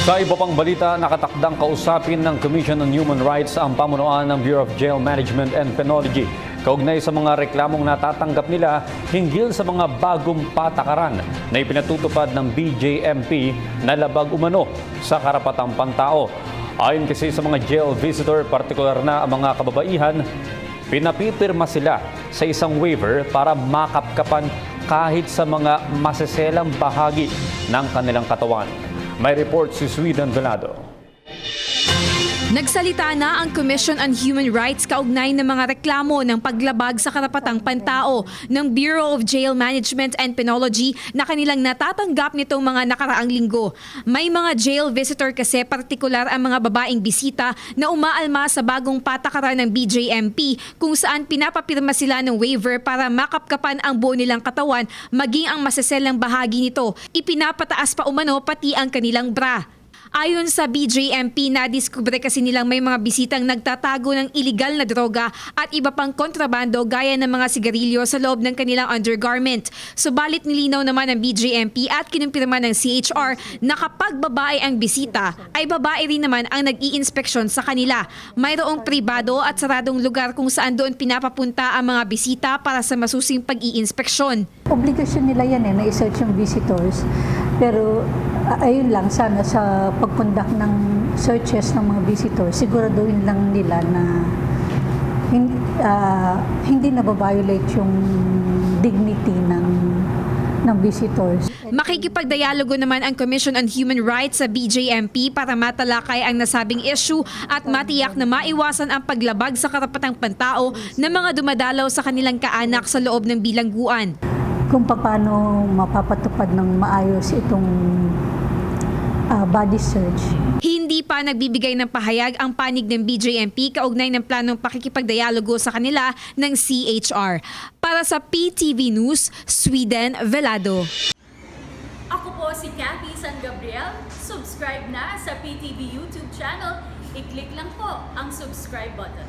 Sa iba pang balita, nakatakdang kausapin ng Commission on Human Rights ang pamunuan ng Bureau of Jail Management and Penology kaugnay sa mga reklamong natatanggap nila hinggil sa mga bagong patakaran na ipinatutupad ng BJMP na labag umano sa karapatang pantao. Ayon kasi sa mga jail visitor, partikular na ang mga kababaihan, pinapipirma sila sa isang waiver para makapkapan kahit sa mga maseselang bahagi ng kanilang katawan. May report si Sweden Velado. Nagsalita na ang Commission on Human Rights kaugnay ng mga reklamo ng paglabag sa karapatang pantao ng Bureau of Jail Management and Penology na kanilang natatanggap nitong mga nakaraang linggo. May mga jail visitor kasi, partikular ang mga babaeng bisita na umaalma sa bagong patakaran ng BJMP kung saan pinapapirma sila ng waiver para makapkapan ang buo nilang katawan maging ang maseselang bahagi nito. Ipinapataas pa umano pati ang kanilang bra. Ayon sa BJMP, nadiskubre kasi nilang may mga bisitang nagtatago ng iligal na droga at iba pang kontrabando gaya ng mga sigarilyo sa loob ng kanilang undergarment. Subalit nilinaw naman ng BJMP at kinumpirma ng CHR na kapag babae ang bisita, ay babae rin naman ang nag-i-inspeksyon sa kanila. Mayroong pribado at saradong lugar kung saan doon pinapapunta ang mga bisita para sa masusing pag-i-inspeksyon. Obligasyon nila yan na i-search yung visitors. Pero ayun lang, sana sa pag-conduct ng searches ng mga visitors, siguraduhin lang nila na hindi nababiolate yung dignity ng visitors. Makikipagdialogo naman ang Commission on Human Rights sa BJMP para matalakay ang nasabing issue at matiyak na maiwasan ang paglabag sa karapatang pantao ng mga dumadalaw sa kanilang kaanak sa loob ng bilangguan. Kung paano mapapatupad ng maayos itong body search. Hindi pa nagbibigay ng pahayag ang panig ng BJMP kaugnay ng planong pakikipagdialogo sa kanila ng CHR. Para sa PTV News, Sweden Velado. Ako po si Cathy San Gabriel. Subscribe na sa PTV YouTube channel. I-click lang po ang subscribe button.